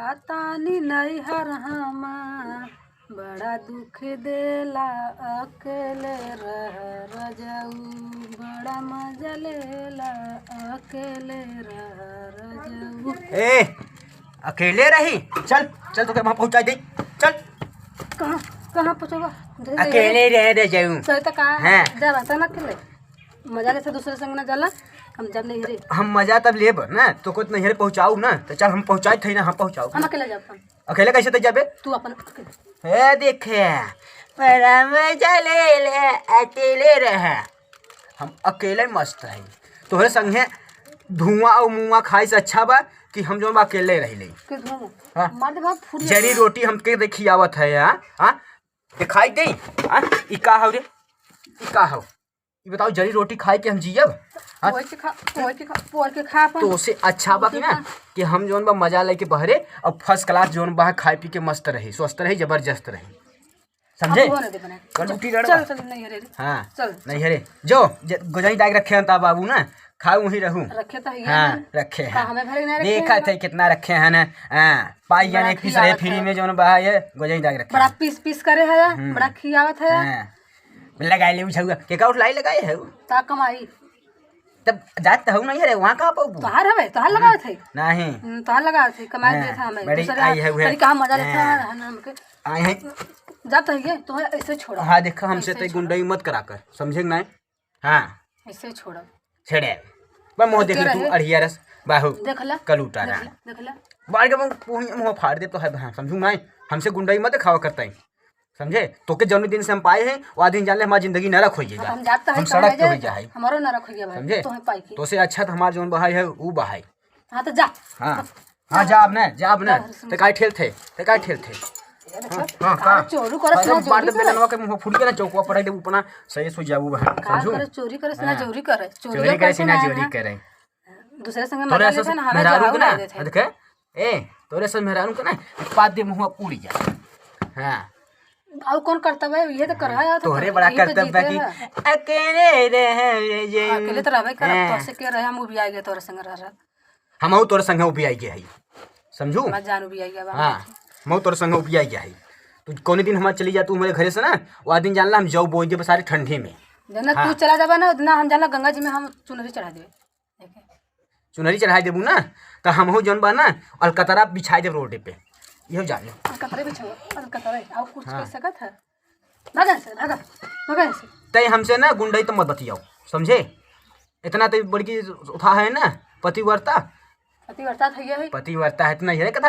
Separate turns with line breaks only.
जातानी नैहर हमार बड़ा दुख देला अकेले रह रजऊ बड़ा मजा लेला अकेले रह रजऊ।
ए अकेले रही? चल चल तो वहाँ पहुँचा दे। चल
कहाँ कहाँ पहुँचोगा?
अकेले रह रजऊ।
सही तो कहा
हाँ।
जा रहता ना अकेले मजा ले से दूसरे संग ना जाला। हम जब नहीं रे
हम मजा तब लेब ना तो कुछ नहीं पहुँचाऊ ना तो चल हम पहुँचाए थे ना हम पहुँचाऊ।
हम अकेले जाब
अकेले कैसे तो जाबे?
तू अपन अकेले
ए देखे बड़ा मजा ले अकेले रहे। हम अकेले मस्त है तोहरे संगे धुआं और मुआ खाए से अच्छा बा कि हम जो अकेले रह ले।
के धुआं
हाँ।
मार दे बाप फुरी
जरी रोटी हमके देखी आवत है। हाँ दिखाई दे। हाँ ई का हो रे? ई का हो? ये बताओ जरी रोटी खाए के हम जियब?
पोए के खा अपन
तो से अच्छा बा कि ना कि हम जोन बा मजा लेके बहरे और फर्स्ट क्लास जोन बा खाए पी के मस्त रही स्वस्थ रही जबरदस्त रही। समझे?
चल चल नहीं रे
हाँ
चल
नहीं हरे जो गोजाई दाग रखे हैं ता बाबू ना खाऊ वहीं रहूं।
रखे तो है
हाँ रखे हैं
हमें भरे ना रखे
देखा थे कितना रखे हैं ना। हाँ पाई जाने एक पीस रहे फ्री में जोन बा ये गोजाई दाग रखे
बड़ा पीस पीस करे है बड़ा खियावत है।
हाँ लगाए ले उछाऊगा के का उठलाई लगाए है
ता कमाई
तब जात हूं नहीं हरे वहां कहां पाऊ
तोहार हवे तोहार लगावत है
नहीं
तोहार लगावत है कमाई देत है हमें दूसरे तरीका मजा लेते हैं हमके
आए हैं
जात है ये तो ऐसे छोड़ो।
हाँ देखा हमसे तो गुंडाई मत करा कर समझे ना। हाँ
ऐसे छोड़ो
छेड़े बा मोह देख तू अड़िया रस बाहु
देखला
कल उतारा
देखला
बाहर के मुंह फाड़ दे तो है हाँ समझू ना। हमसे गुंडाई मत खावा करता है समझे। तो के जन्मदिन से हम पाए हैं वो आदमी जान ले हमारी जिंदगी नरक हो जाएगा।
हम जाता है
हम सड़क पे हो जाए
हमारो नरक हो गया भाई
समझे।
तो है पाई की
तो से अच्छा तो हमारा जोन बहाई है वो बहाई।
हां तो जा
हाँ हाँ जाब ना ते काय ठेल थे हाँ हाँ
चोरी करे ना
बार दे बेलनवा के मुंह फूट के ना चौकवा पड़ाई दे अपना सही सो जाबू बहन समझू।
चोरी करे से ना चोरी करे
चोरी करे से ना चोरी करे
दूसरे संग
तोरे
मजा
से
लेते ना हमें
मेहरारू
जवाब
के ना
नहीं देते
देखे ए तोरे से मेहरारू के ना पाद दे मुंह उड़ जा। हाँ
और कौन कर्तव्य है ये तो कराया
तोहरे बड़ा कर्तव्य कि अकेले रहे जे
अकेले तो रहबे करब तो से के रहे हम भी आ गए तोरे संग रह
हमहु तोरे संग भी आई गए हई समझू।
मैं जानू भी आ गया
हां मैं तोरे संग भी आई गए हई तू कोने दिन हमार चली जा तू हमारे घरे से ना वो दिन जानला हम जाऊ बोई दे सारी ठंडी में
जना तू चला जाबा ना उतना हम जानला गंगा जी में हम चुनरी चढ़ा देबे देखे
चुनरी चढ़ाई देबू ना तो हमहु जोन बा ना अलकतरा बिछाई देब रोड पे इहो जान ले
कतरे बिछो कतरे और कुछ कर सकत है भागा से
तय हमसे ना गुंडई तो मत बतियाओ समझे। इतना तो बड़की उठा है ना पतिव्रता
पतिव्रता है
पतिव्रता है इतना ही है कथा।